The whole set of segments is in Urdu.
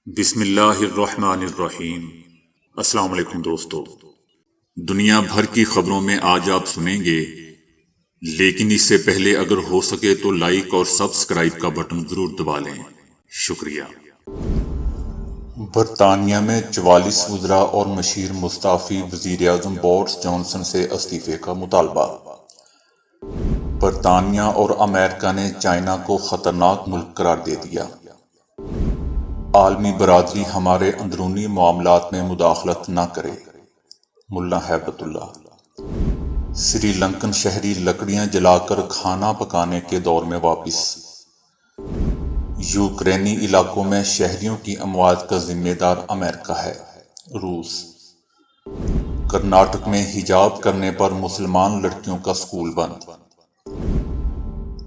بسم اللہ الرحمن الرحیم۔ السلام علیکم دوستو، دنیا بھر کی خبروں میں آج آپ سنیں گے، لیکن اس سے پہلے اگر ہو سکے تو لائک اور سبسکرائب کا بٹن ضرور دبا لیں۔ شکریہ۔ برطانیہ میں 44 وزراء اور مشیر مستعفی، وزیر اعظم بورس جانسن سے استعفے کا مطالبہ۔ برطانیہ اور امریکہ نے چائنا کو خطرناک ملک قرار دے دیا۔ عالمی برادری ہمارے اندرونی معاملات میں مداخلت نہ کرے۔ ملا ہیبت اللہ۔ سری لنکن شہری لکڑیاں جلا کر کھانا پکانے کے دور میں واپس۔ یوکرینی علاقوں میں شہریوں کی اموات کا ذمہ دار امریکہ ہے۔ روس۔ کرناٹک میں حجاب کرنے پر مسلمان لڑکیوں کا سکول بند۔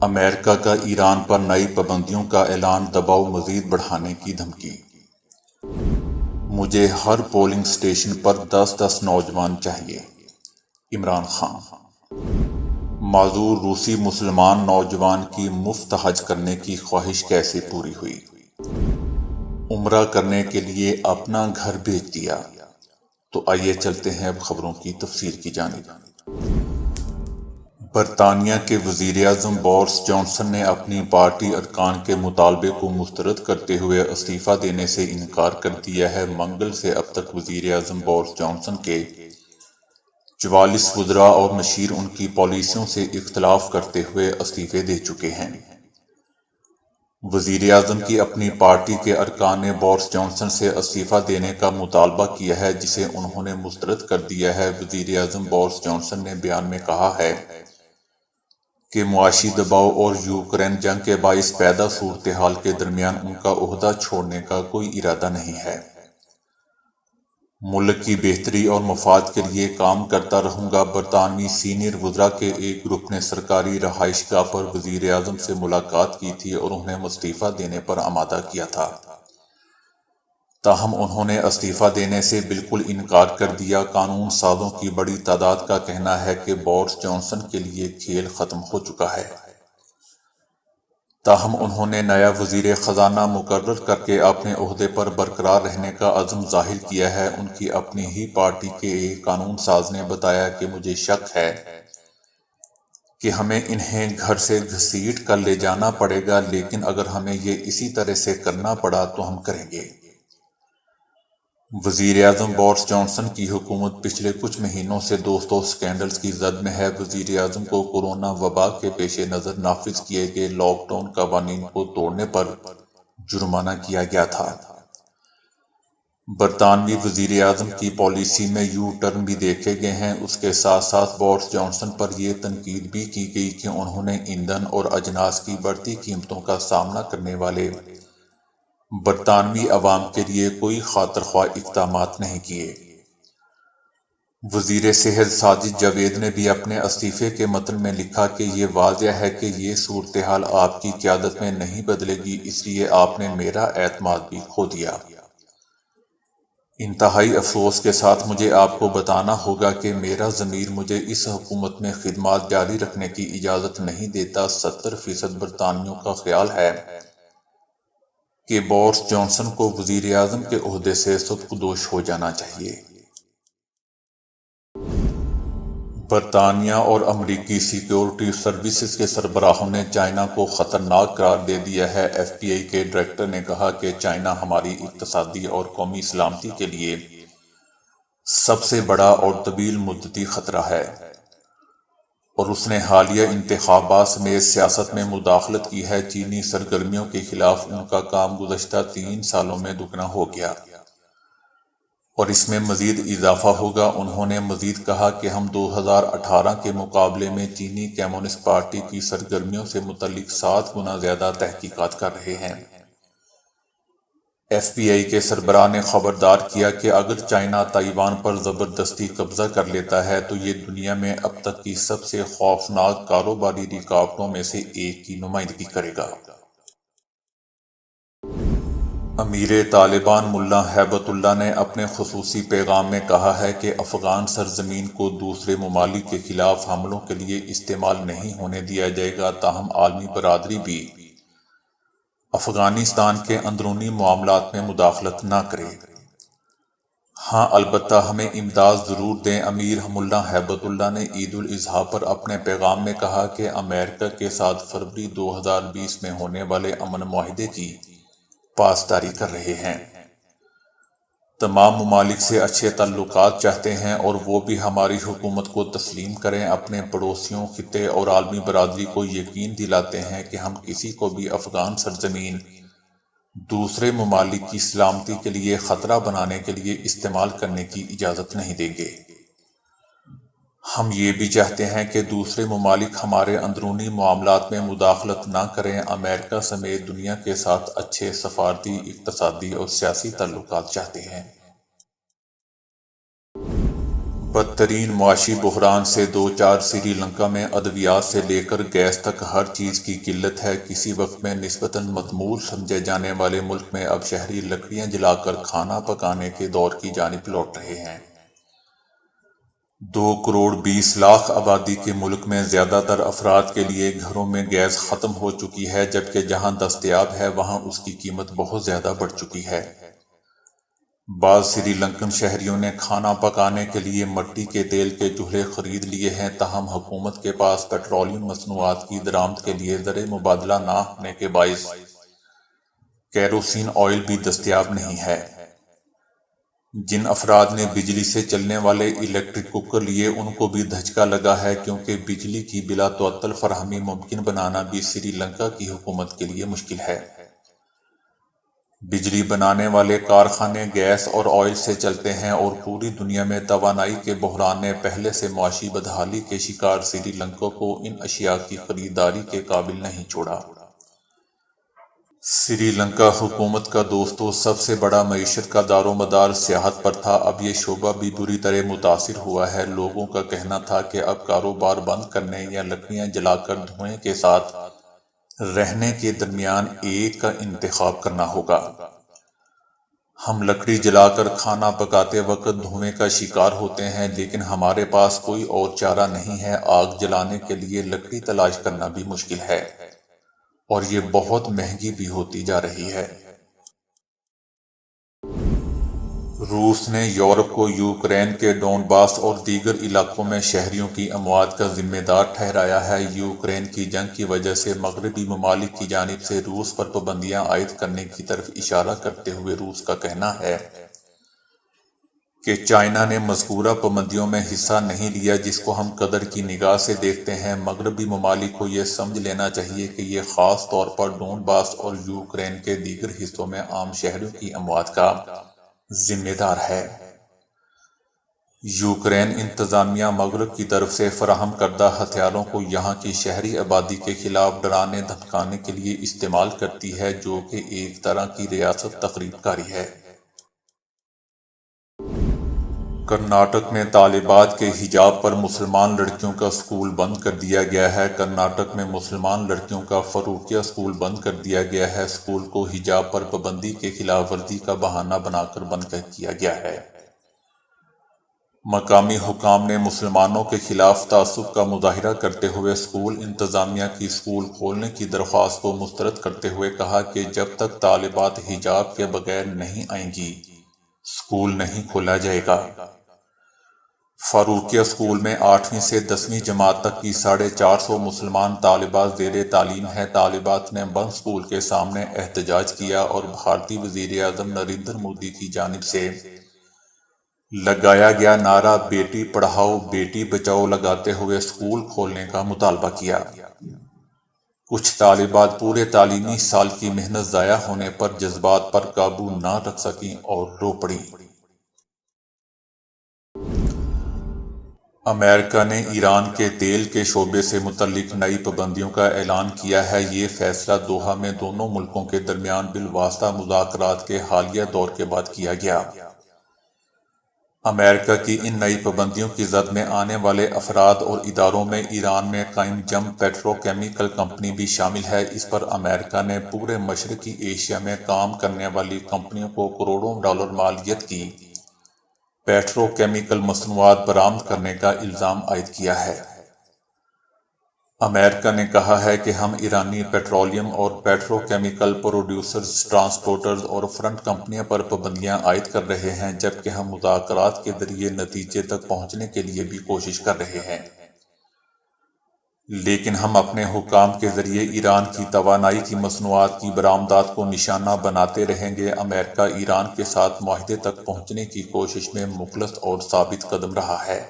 امریکہ کا ایران پر نئی پابندیوں کا اعلان، دباؤ مزید بڑھانے کی دھمکی۔ مجھے ہر پولنگ سٹیشن پر 10 نوجوان چاہیے، عمران خان۔ معذور روسی مسلمان نوجوان کی مفت حج کرنے کی خواہش کیسے پوری ہوئی؟ عمرہ کرنے کے لیے اپنا گھر بیچ دیا۔ تو آئیے چلتے ہیں اب خبروں کی تفصیل کی جانب۔ برطانیہ کے وزیر اعظم بورس جانسن نے اپنی پارٹی ارکان کے مطالبے کو مسترد کرتے ہوئے استعفیٰ دینے سے انکار کر دیا ہے۔ منگل سے اب تک وزیر اعظم بورس جانسن کے 44 وزراء اور مشیر ان کی پالیسیوں سے اختلاف کرتے ہوئے استعفے دے چکے ہیں۔ وزیر اعظم کی اپنی پارٹی کے ارکان نے بورس جانسن سے استعفیٰ دینے کا مطالبہ کیا ہے، جسے انہوں نے مسترد کر دیا ہے۔ وزیر اعظم بورس جانسن نے بیان میں کہا ہے کہ معاشی دباؤ اور یوکرین جنگ کے باعث پیدا صورتحال کے درمیان ان کا عہدہ چھوڑنے کا کوئی ارادہ نہیں ہے۔ ملک کی بہتری اور مفاد کے لیے کام کرتا رہوں گا۔ برطانوی سینئر وزراء کے ایک گروپ نے سرکاری رہائش گاہ پر وزیر اعظم سے ملاقات کی تھی اور انہیں استعفیٰ دینے پر آمادہ کیا تھا، تاہم انہوں نے استعفیٰ دینے سے بالکل انکار کر دیا۔ قانون سازوں کی بڑی تعداد کا کہنا ہے کہ بورس جانسن کے لیے کھیل ختم ہو چکا ہے، تاہم انہوں نے نیا وزیر خزانہ مقرر کر کے اپنے عہدے پر برقرار رہنے کا عزم ظاہر کیا ہے۔ ان کی اپنی ہی پارٹی کے ایک قانون ساز نے بتایا کہ مجھے شک ہے کہ ہمیں انہیں گھر سے گھسیٹ کر لے جانا پڑے گا، لیکن اگر ہمیں یہ اسی طرح سے کرنا پڑا تو ہم کریں گے۔ وزیر اعظم بورس جانسن کی حکومت پچھلے کچھ مہینوں سے دوستوں سکینڈلز کی زد میں ہے۔ وزیر اعظم کو کورونا وبا کے پیش نظر نافذ کیے گئے لاک ڈاؤن قوانین کو توڑنے پر جرمانہ کیا گیا تھا۔ برطانوی وزیر اعظم کی پالیسی میں یو ٹرن بھی دیکھے گئے ہیں۔ اس کے ساتھ ساتھ بورس جانسن پر یہ تنقید بھی کی گئی کہ انہوں نے ایندھن اور اجناس کی بڑھتی قیمتوں کا سامنا کرنے والے برطانوی عوام کے لیے کوئی خاطر خواہ اقدامات نہیں کیے۔ وزیر صحت ساجد جاوید نے بھی اپنے استعفے کے متن میں لکھا کہ یہ واضح ہے کہ یہ صورتحال آپ کی قیادت میں نہیں بدلے گی، اس لیے آپ نے میرا اعتماد بھی کھو دیا۔ انتہائی افسوس کے ساتھ مجھے آپ کو بتانا ہوگا کہ میرا ضمیر مجھے اس حکومت میں خدمات جاری رکھنے کی اجازت نہیں دیتا۔ 70% برطانویوں کا خیال ہے کہ بورس جانسن کو وزیر اعظم کے عہدے سے سبکدوش ہو جانا چاہیے۔ برطانیہ اور امریکی سیکیورٹی سروسز کے سربراہوں نے چائنا کو خطرناک قرار دے دیا ہے۔ ایف بی آئی کے ڈائریکٹر نے کہا کہ چائنا ہماری اقتصادی اور قومی سلامتی کے لیے سب سے بڑا اور طویل مدتی خطرہ ہے، اور اس نے حالیہ انتخابات سمیت سیاست میں مداخلت کی ہے۔ چینی سرگرمیوں کے خلاف ان کا کام گزشتہ 3 سالوں میں دگنا ہو گیا، اور اس میں مزید اضافہ ہوگا۔ انہوں نے مزید کہا کہ ہم 2018 کے مقابلے میں چینی کمیونسٹ پارٹی کی سرگرمیوں سے متعلق 7 گنا زیادہ تحقیقات کر رہے ہیں۔ ایف بی آئی کے سربراہ نے خبردار کیا کہ اگر چائنا تائیوان پر زبردستی قبضہ کر لیتا ہے تو یہ دنیا میں اب تک کی سب سے خوفناک کاروباری رکاوٹوں میں سے ایک کی نمائندگی کرے گا۔ امیر طالبان ملا ہیبت اللہ نے اپنے خصوصی پیغام میں کہا ہے کہ افغان سرزمین کو دوسرے ممالک کے خلاف حملوں کے لیے استعمال نہیں ہونے دیا جائے گا، تاہم عالمی برادری بھی افغانستان کے اندرونی معاملات میں مداخلت نہ کرے۔ ہاں البتہ ہمیں امداد ضرور دیں۔ امیر ملا ہیبت اللہ نے عید الاضحیٰ پر اپنے پیغام میں کہا کہ امریکہ کے ساتھ فروری 2020 میں ہونے والے امن معاہدے کی پاسداری کر رہے ہیں۔ تمام ممالک سے اچھے تعلقات چاہتے ہیں اور وہ بھی ہماری حکومت کو تسلیم کریں۔ اپنے پڑوسیوں، خطے اور عالمی برادری کو یقین دلاتے ہیں کہ ہم کسی کو بھی افغان سرزمین دوسرے ممالک کی سلامتی کے لیے خطرہ بنانے کے لیے استعمال کرنے کی اجازت نہیں دیں گے۔ ہم یہ بھی چاہتے ہیں کہ دوسرے ممالک ہمارے اندرونی معاملات میں مداخلت نہ کریں۔ امریکہ سمیت دنیا کے ساتھ اچھے سفارتی، اقتصادی اور سیاسی تعلقات چاہتے ہیں۔ بدترین معاشی بحران سے دوچار سری لنکا میں ادویات سے لے کر گیس تک ہر چیز کی قلت ہے۔ کسی وقت میں نسبتاً متمول سمجھے جانے والے ملک میں اب شہری لکڑیاں جلا کر کھانا پکانے کے دور کی جانب لوٹ رہے ہیں۔ 2 کروڑ 20 لاکھ آبادی کے ملک میں زیادہ تر افراد کے لیے گھروں میں گیس ختم ہو چکی ہے، جبکہ جہاں دستیاب ہے وہاں اس کی قیمت بہت زیادہ بڑھ چکی ہے۔ بعض سری لنکن شہریوں نے کھانا پکانے کے لیے مٹی کے تیل کے چولہے خرید لیے ہیں، تاہم حکومت کے پاس پیٹرولیم مصنوعات کی درآمد کے لیے زر مبادلہ نہ ہونے کے باعث کیروسین آئل بھی دستیاب نہیں ہے۔ جن افراد نے بجلی سے چلنے والے الیکٹرک کوکر لیے ان کو بھی دھچکا لگا ہے، کیونکہ بجلی کی بلا تعطل فراہمی ممکن بنانا بھی سری لنکا کی حکومت کے لیے مشکل ہے۔ بجلی بنانے والے کارخانے گیس اور آئل سے چلتے ہیں اور پوری دنیا میں توانائی کے بحران نے پہلے سے معاشی بدحالی کے شکار سری لنکا کو ان اشیاء کی خریداری کے قابل نہیں چھوڑا۔ سری لنکا حکومت کا دوستو سب سے بڑا معیشت کا دار و مدار سیاحت پر تھا، اب یہ شعبہ بھی بری طرح متاثر ہوا ہے۔ لوگوں کا کہنا تھا کہ اب کاروبار بند کرنے یا لکڑیاں جلا کر دھوئیں کے ساتھ رہنے کے درمیان ایک کا انتخاب کرنا ہوگا۔ ہم لکڑی جلا کر کھانا پکاتے وقت دھوئیں کا شکار ہوتے ہیں، لیکن ہمارے پاس کوئی اور چارہ نہیں ہے۔ آگ جلانے کے لیے لکڑی تلاش کرنا بھی مشکل ہے اور یہ بہت مہنگی بھی ہوتی جا رہی ہے۔ روس نے یورپ کو یوکرین کے ڈونباس اور دیگر علاقوں میں شہریوں کی اموات کا ذمہ دار ٹھہرایا ہے۔ یوکرین کی جنگ کی وجہ سے مغربی ممالک کی جانب سے روس پر پابندیاں عائد کرنے کی طرف اشارہ کرتے ہوئے روس کا کہنا ہے کہ چائنا نے مذکورہ پابندیوں میں حصہ نہیں لیا، جس کو ہم قدر کی نگاہ سے دیکھتے ہیں۔ مغربی ممالک کو یہ سمجھ لینا چاہیے کہ یہ خاص طور پر ڈونباس اور یوکرین کے دیگر حصوں میں عام شہریوں کی اموات کا ذمہ دار ہے۔ یوکرین انتظامیہ مغرب کی طرف سے فراہم کردہ ہتھیاروں کو یہاں کی شہری آبادی کے خلاف ڈرانے دھمکانے کے لیے استعمال کرتی ہے، جو کہ ایک طرح کی ریاست تخریب کاری ہے۔ کرناٹک میں طالبات کے حجاب پر مسلمان لڑکیوں کا سکول بند کر دیا گیا ہے۔ کرناٹک میں مسلمان لڑکیوں کا فروخیہ سکول بند کر دیا گیا ہے۔ سکول کو حجاب پر پابندی کے خلاف ورزی کا بہانہ بنا کر بند کیا گیا ہے۔ مقامی حکام نے مسلمانوں کے خلاف تعصب کا مظاہرہ کرتے ہوئے اسکول انتظامیہ کی اسکول کھولنے کی درخواست کو مسترد کرتے ہوئے کہا کہ جب تک طالبات حجاب کے بغیر نہیں آئیں گی، اسکول نہیں کھولا جائے گا۔ فاروقیہ اسکول میں 8ویں سے 10ویں جماعت تک کی 450 مسلمان طالبات زیر تعلیم ہیں۔ طالبات نے بند اسکول کے سامنے احتجاج کیا اور بھارتی وزیر اعظم نریندر مودی کی جانب سے لگایا گیا نعرہ بیٹی پڑھاؤ بیٹی بچاؤ لگاتے ہوئے اسکول کھولنے کا مطالبہ کیا۔ کچھ طالبات پورے تعلیمی سال کی محنت ضائع ہونے پر جذبات پر قابو نہ رکھ سکیں اور رو پڑیں۔ امریکہ نے ایران کے تیل کے شعبے سے متعلق نئی پابندیوں کا اعلان کیا ہے۔ یہ فیصلہ دوحہ میں دونوں ملکوں کے درمیان بالواسطہ مذاکرات کے حالیہ دور کے بعد کیا گیا۔ امریکہ کی ان نئی پابندیوں کی زد میں آنے والے افراد اور اداروں میں ایران میں قائم جم پیٹرو کیمیکل کمپنی بھی شامل ہے۔ اس پر امریکہ نے پورے مشرقی ایشیا میں کام کرنے والی کمپنیوں کو کروڑوں ڈالر مالیت کی پیٹرو کیمیکل مصنوعات برآمد کرنے کا الزام عائد کیا ہے۔ امریکہ نے کہا ہے کہ ہم ایرانی پیٹرولیم اور پیٹرو کیمیکل پروڈیوسرز، ٹرانسپورٹرز اور فرنٹ کمپنیوں پر پابندیاں عائد کر رہے ہیں، جبکہ ہم مذاکرات کے ذریعے نتیجے تک پہنچنے کے لیے بھی کوشش کر رہے ہیں، لیکن ہم اپنے حکام کے ذریعے ایران کی توانائی کی مصنوعات کی برآمدات کو نشانہ بناتے رہیں گے۔ امریکہ ایران کے ساتھ معاہدے تک پہنچنے کی کوشش میں مخلص اور ثابت قدم رہا ہے۔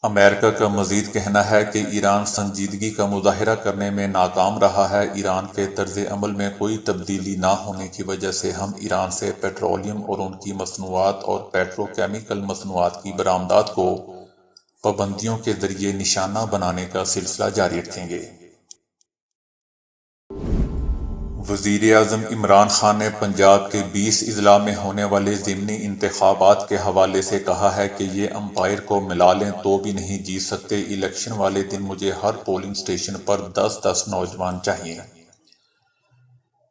امریکہ کا مزید کہنا ہے کہ ایران سنجیدگی کا مظاہرہ کرنے میں ناکام رہا ہے۔ ایران کے طرز عمل میں کوئی تبدیلی نہ ہونے کی وجہ سے ہم ایران سے پیٹرولیم اور ان کی مصنوعات اور پیٹرو کیمیکل مصنوعات کی برآمدات کو پابندیوں کے ذریعے نشانہ بنانے کا سلسلہ جاری رکھیں گے۔ وزیر اعظم عمران خان نے پنجاب کے 20 اضلاع میں ہونے والے ضمنی انتخابات کے حوالے سے کہا ہے کہ یہ امپائر کو ملا لیں تو بھی نہیں جیت سکتے۔ الیکشن والے دن مجھے ہر پولنگ سٹیشن پر 10 نوجوان چاہیے۔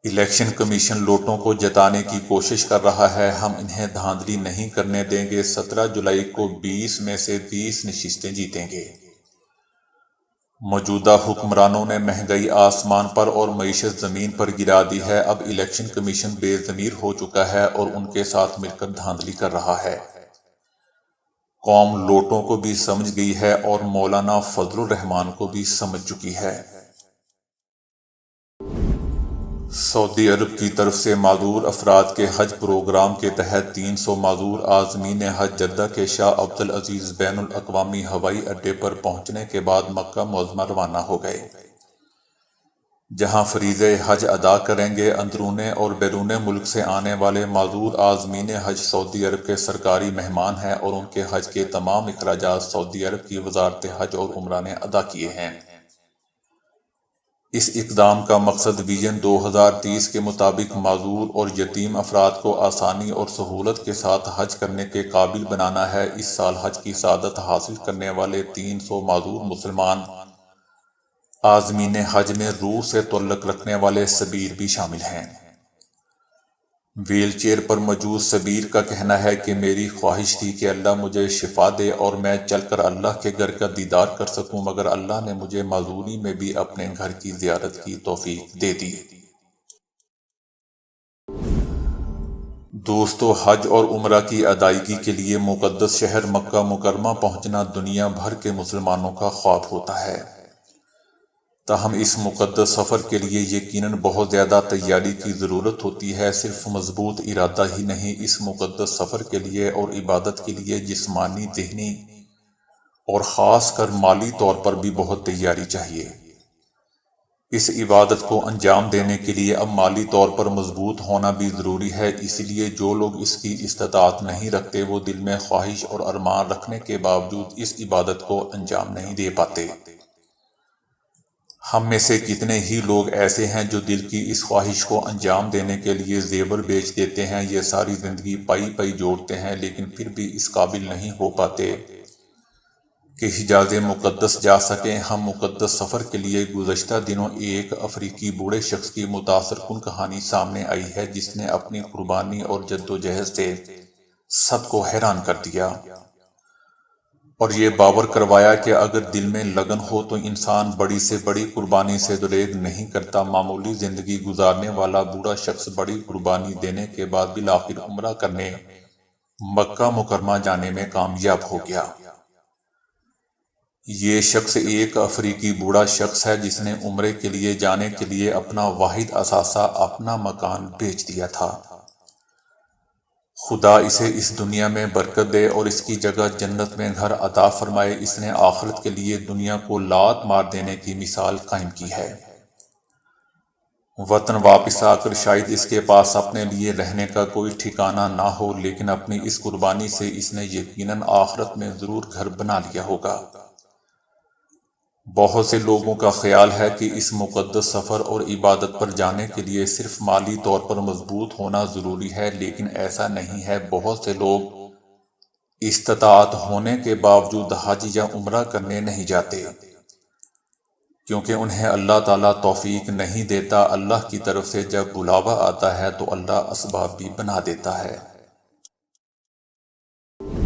الیکشن کمیشن لوٹوں کو جتانے کی کوشش کر رہا ہے، ہم انہیں دھاندلی نہیں کرنے دیں گے۔ 17 جولائی کو 20 میں سے 30 نشستیں جیتیں گے۔ موجودہ حکمرانوں نے مہنگائی آسمان پر اور معیشت زمین پر گرا دی ہے۔ اب الیکشن کمیشن بے ضمیر ہو چکا ہے اور ان کے ساتھ مل کر دھاندلی کر رہا ہے۔ قوم لوٹوں کو بھی سمجھ گئی ہے اور مولانا فضل الرحمان کو بھی سمجھ چکی ہے۔ سعودی عرب کی طرف سے معذور افراد کے حج پروگرام کے تحت 300 معذور عازمین حج جدہ کے شاہ عبدالعزیز بین الاقوامی ہوائی اڈے پر پہنچنے کے بعد مکہ معظمہ روانہ ہو گئے، جہاں فریضہ حج ادا کریں گے۔ اندرون اور بیرون ملک سے آنے والے معذور عازمین حج سعودی عرب کے سرکاری مہمان ہیں اور ان کے حج کے تمام اخراجات سعودی عرب کی وزارت حج اور عمرہ نے ادا کیے ہیں۔ اس اقدام کا مقصد ویژن 2030 کے مطابق معذور اور یتیم افراد کو آسانی اور سہولت کے ساتھ حج کرنے کے قابل بنانا ہے۔ اس سال حج کی سعادت حاصل کرنے والے 300 معذور مسلمان عازمین حج میں روح سے تعلق رکھنے والے سبیر بھی شامل ہیں۔ ویل چیئر پر موجود سبیر کا کہنا ہے کہ میری خواہش تھی کہ اللہ مجھے شفا دے اور میں چل کر اللہ کے گھر کا دیدار کر سکوں، مگر اللہ نے مجھے معذوری میں بھی اپنے گھر کی زیارت کی توفیق دے دی۔ دوستو، حج اور عمرہ کی ادائیگی کے لیے مقدس شہر مکہ مکرمہ پہنچنا دنیا بھر کے مسلمانوں کا خواب ہوتا ہے، تاہم اس مقدس سفر کے لیے یقیناً بہت زیادہ تیاری کی ضرورت ہوتی ہے۔ صرف مضبوط ارادہ ہی نہیں، اس مقدس سفر کے لیے اور عبادت کے لیے جسمانی، ذہنی اور خاص کر مالی طور پر بھی بہت تیاری چاہیے۔ اس عبادت کو انجام دینے کے لیے اب مالی طور پر مضبوط ہونا بھی ضروری ہے، اس لیے جو لوگ اس کی استطاعت نہیں رکھتے وہ دل میں خواہش اور ارمان رکھنے کے باوجود اس عبادت کو انجام نہیں دے پاتے۔ ہم میں سے کتنے ہی لوگ ایسے ہیں جو دل کی اس خواہش کو انجام دینے کے لیے زیور بیچ دیتے ہیں، یہ ساری زندگی پائی جوڑتے ہیں، لیکن پھر بھی اس قابل نہیں ہو پاتے کہ حجاز مقدس جا سکیں۔ ہم مقدس سفر کے لیے گزشتہ دنوں ایک افریقی بوڑھے شخص کی متاثر کن کہانی سامنے آئی ہے، جس نے اپنی قربانی اور جدوجہد سے سب کو حیران کر دیا اور یہ باور کروایا کہ اگر دل میں لگن ہو تو انسان بڑی سے بڑی قربانی سے دریغ نہیں کرتا۔ معمولی زندگی گزارنے والا بوڑھا شخص بڑی قربانی دینے کے بعد بالآخر عمرہ کرنے مکہ مکرمہ جانے میں کامیاب ہو گیا۔ یہ شخص ایک افریقی بوڑھا شخص ہے جس نے عمرے کے لیے جانے کے لیے اپنا واحد اثاثہ، اپنا مکان بیچ دیا تھا۔ خدا اسے اس دنیا میں برکت دے اور اس کی جگہ جنت میں گھر عطا فرمائے۔ اس نے آخرت کے لیے دنیا کو لات مار دینے کی مثال قائم کی ہے۔ وطن واپس آ کر شاید اس کے پاس اپنے لیے رہنے کا کوئی ٹھکانہ نہ ہو، لیکن اپنی اس قربانی سے اس نے یقیناً آخرت میں ضرور گھر بنا لیا ہوگا۔ بہت سے لوگوں کا خیال ہے کہ اس مقدس سفر اور عبادت پر جانے کے لیے صرف مالی طور پر مضبوط ہونا ضروری ہے، لیکن ایسا نہیں ہے۔ بہت سے لوگ استطاعت ہونے کے باوجود حج یا عمرہ کرنے نہیں جاتے کیونکہ انہیں اللہ تعالیٰ توفیق نہیں دیتا۔ اللہ کی طرف سے جب بلاوا آتا ہے تو اللہ اسباب بھی بنا دیتا ہے۔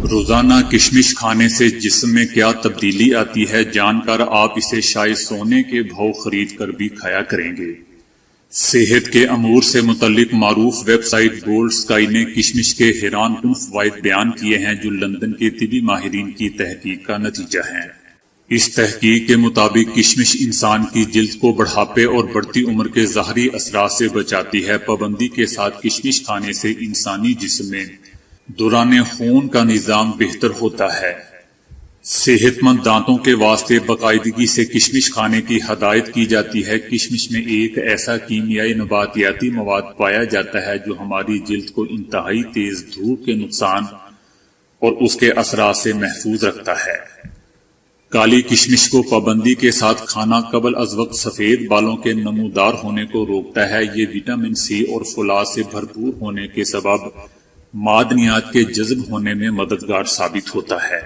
روزانہ کشمش کھانے سے جسم میں کیا تبدیلی آتی ہے جان کر آپ اسے شاید سونے کے بھاؤ خرید کر بھی کھایا کریں گے۔ صحت کے امور سے متعلق معروف ویب سائٹ گولڈ سکائی نے کشمش کے حیران کن فوائد بیان کیے ہیں جو لندن کے طبی ماہرین کی تحقیق کا نتیجہ ہیں۔ اس تحقیق کے مطابق کشمش انسان کی جلد کو بڑھاپے اور بڑھتی عمر کے ظاہری اثرات سے بچاتی ہے۔ پابندی کے ساتھ کشمش کھانے سے انسانی جسم میں دوران خون کا نظام بہتر ہوتا ہے۔ صحت مند دانتوں کے واسطے باقاعدگی سے کشمش کھانے کی ہدایت کی جاتی ہے۔ کشمش میں ایک ایسا کیمیائی نباتیاتی مواد پایا جاتا ہے جو ہماری جلد کو انتہائی تیز دھوپ کے نقصان اور اس کے اثرات سے محفوظ رکھتا ہے۔ کالی کشمش کو پابندی کے ساتھ کھانا قبل از وقت سفید بالوں کے نمودار ہونے کو روکتا ہے۔ یہ وٹامن سی اور فولاد سے بھرپور ہونے کے سبب معدنیات کے جذب ہونے میں مددگار ثابت ہوتا ہے،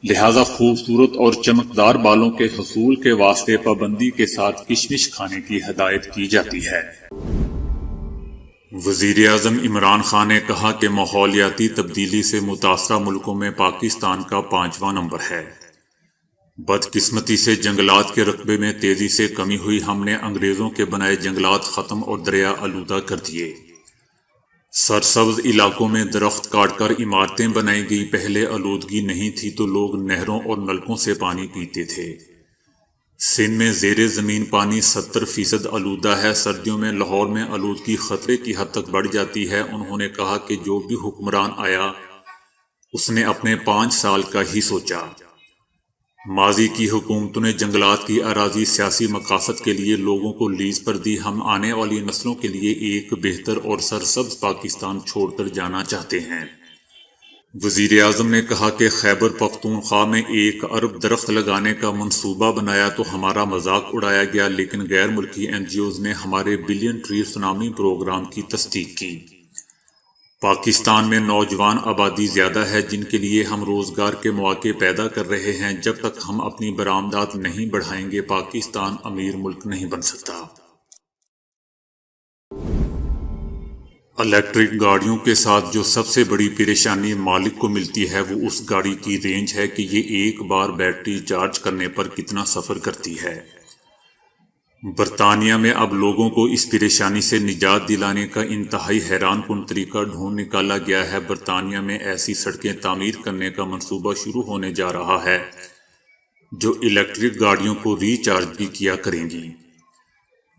لہذا خوبصورت اور چمکدار بالوں کے حصول کے واسطے پابندی کے ساتھ کشمش کھانے کی ہدایت کی جاتی ہے۔ وزیر اعظم عمران خان نے کہا کہ ماحولیاتی تبدیلی سے متاثرہ ملکوں میں پاکستان کا 5واں نمبر ہے۔ بدقسمتی سے جنگلات کے رقبے میں تیزی سے کمی ہوئی۔ ہم نے انگریزوں کے بنائے جنگلات ختم اور دریا آلودہ کر دیے۔ سرسبز علاقوں میں درخت کاٹ کر عمارتیں بنائی گئی۔ پہلے آلودگی نہیں تھی تو لوگ نہروں اور نلکوں سے پانی پیتے تھے۔ سندھ میں زیر زمین پانی 70% آلودہ ہے۔ سردیوں میں لاہور میں آلودگی خطرے کی حد تک بڑھ جاتی ہے۔ انہوں نے کہا کہ جو بھی حکمران آیا اس نے اپنے 5 سال کا ہی سوچا۔ ماضی کی حکومتوں نے جنگلات کی اراضی سیاسی مقاصد کے لیے لوگوں کو لیز پر دی۔ ہم آنے والی نسلوں کے لیے ایک بہتر اور سرسبز پاکستان چھوڑ کر جانا چاہتے ہیں۔ وزیر اعظم نے کہا کہ خیبر پختونخوا میں 1 ارب درخت لگانے کا منصوبہ بنایا تو ہمارا مذاق اڑایا گیا، لیکن غیر ملکی NGOز نے ہمارے بلین ٹری سونامی پروگرام کی تصدیق کی۔ پاکستان میں نوجوان آبادی زیادہ ہے جن کے لیے ہم روزگار کے مواقع پیدا کر رہے ہیں۔ جب تک ہم اپنی برآمدات نہیں بڑھائیں گے پاکستان امیر ملک نہیں بن سکتا۔ الیکٹرک گاڑیوں کے ساتھ جو سب سے بڑی پریشانی مالک کو ملتی ہے وہ اس گاڑی کی رینج ہے کہ یہ ایک بار بیٹری چارج کرنے پر کتنا سفر کرتی ہے۔ برطانیہ میں اب لوگوں کو اس پریشانی سے نجات دلانے کا انتہائی حیران کن طریقہ ڈھونڈ نکالا گیا ہے۔ برطانیہ میں ایسی سڑکیں تعمیر کرنے کا منصوبہ شروع ہونے جا رہا ہے جو الیکٹرک گاڑیوں کو ری چارج بھی کیا کریں گی۔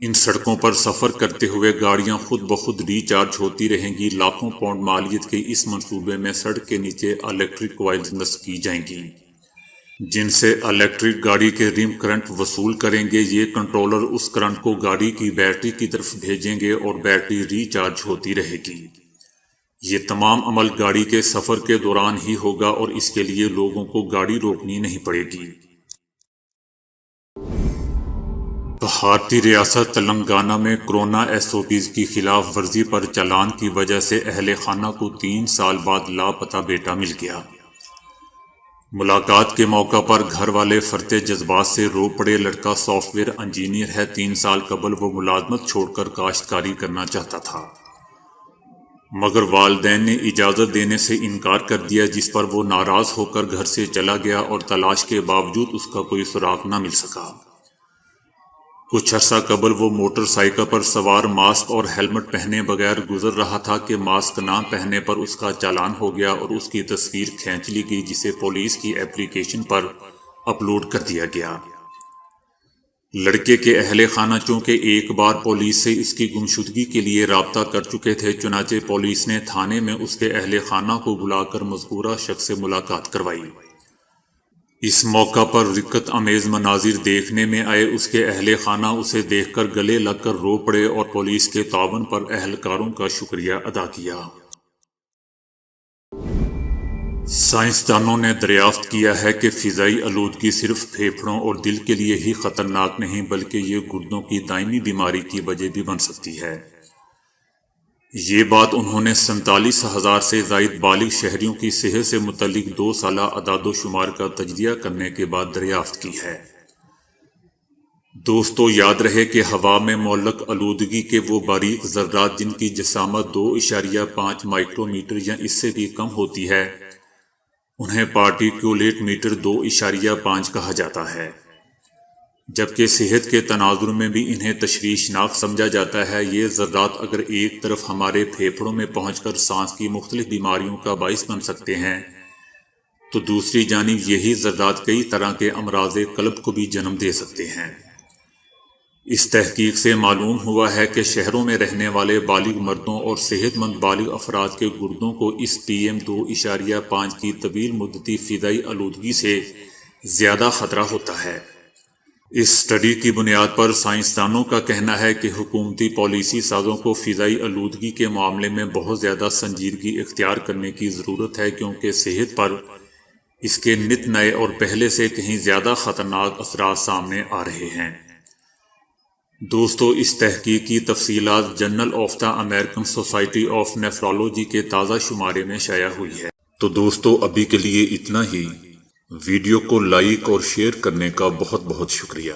ان سڑکوں پر سفر کرتے ہوئے گاڑیاں خود بخود ری چارج ہوتی رہیں گی۔ لاکھوں پاؤنڈ مالیت کے اس منصوبے میں سڑک کے نیچے الیکٹرک کوائلز نصب کی جائیں گی جن سے الیکٹرک گاڑی کے ریم کرنٹ وصول کریں گے۔ یہ کنٹرولر اس کرنٹ کو گاڑی کی بیٹری کی طرف بھیجیں گے اور بیٹری ری چارج ہوتی رہے گی۔ یہ تمام عمل گاڑی کے سفر کے دوران ہی ہوگا اور اس کے لیے لوگوں کو گاڑی روکنی نہیں پڑے گی۔ بھارتی ریاست تلنگانہ میں کورونا SOPs کی خلاف ورزی پر چالان کی وجہ سے اہل خانہ کو 3 سال بعد لاپتہ بیٹا مل گیا۔ ملاقات کے موقع پر گھر والے فرتے جذبات سے رو پڑے۔ لڑکا سافٹ ویئر انجینئر ہے۔ 3 سال قبل وہ ملازمت چھوڑ کر کاشتکاری کرنا چاہتا تھا مگر والدین نے اجازت دینے سے انکار کر دیا جس پر وہ ناراض ہو کر گھر سے چلا گیا اور تلاش کے باوجود اس کا کوئی سراغ نہ مل سکا۔ کچھ عرصہ قبل وہ موٹر سائیکل پر سوار ماسک اور ہیلمٹ پہنے بغیر گزر رہا تھا کہ ماسک نہ پہننے پر اس کا چالان ہو گیا اور اس کی تصویر کھینچ لی گئی جسے پولیس کی ایپلیکیشن پر اپلوڈ کر دیا گیا۔ لڑکے کے اہل خانہ چونکہ ایک بار پولیس سے اس کی گمشدگی کے لیے رابطہ کر چکے تھے، چنانچہ پولیس نے تھانے میں اس کے اہل خانہ کو بلا کر مذکورہ شخص سے ملاقات کروائی۔ اس موقع پر رقت امیز مناظر دیکھنے میں آئے۔ اس کے اہل خانہ اسے دیکھ کر گلے لگ کر رو پڑے اور پولیس کے تعاون پر اہلکاروں کا شکریہ ادا کیا۔ سائنسدانوں نے دریافت کیا ہے کہ فضائی آلودگی صرف پھیپھڑوں اور دل کے لیے ہی خطرناک نہیں بلکہ یہ گردوں کی دائمی بیماری کی وجہ بھی بن سکتی ہے۔ یہ بات انہوں نے 47,000 سے زائد بالغ شہریوں کی صحت سے متعلق 2 سالہ اعداد و شمار کا تجزیہ کرنے کے بعد دریافت کی ہے۔ دوستو، یاد رہے کہ ہوا میں معلق آلودگی کے وہ باریک ذرات جن کی جسامت 2.5 مائکرو میٹر یا اس سے بھی کم ہوتی ہے انہیں پارٹیکیولیٹ میٹر 2.5 کہا جاتا ہے، جبکہ صحت کے تناظر میں بھی انہیں تشویشناک سمجھا جاتا ہے۔ یہ ذرات اگر ایک طرف ہمارے پھیپھڑوں میں پہنچ کر سانس کی مختلف بیماریوں کا باعث بن سکتے ہیں، تو دوسری جانب یہی ذرات کئی طرح کے امراض قلب کو بھی جنم دے سکتے ہیں۔ اس تحقیق سے معلوم ہوا ہے کہ شہروں میں رہنے والے بالغ مردوں اور صحت مند بالغ افراد کے گردوں کو اس PM 2.5 کی طویل مدتی فضائی آلودگی سے زیادہ خطرہ ہوتا ہے۔ اس اسٹڈی کی بنیاد پر سائنسدانوں کا کہنا ہے کہ حکومتی پالیسی سازوں کو فضائی آلودگی کے معاملے میں بہت زیادہ سنجیدگی اختیار کرنے کی ضرورت ہے، کیونکہ صحت پر اس کے نت نئے اور پہلے سے کہیں زیادہ خطرناک اثرات سامنے آ رہے ہیں۔ دوستو، اس تحقیق کی تفصیلات journal of the American society of nephrology کے تازہ شمارے میں شائع ہوئی ہے۔ تو دوستو، ابھی کے لیے اتنا ہی۔ ویڈیو کو لائک اور شیئر کرنے کا بہت بہت شکریہ۔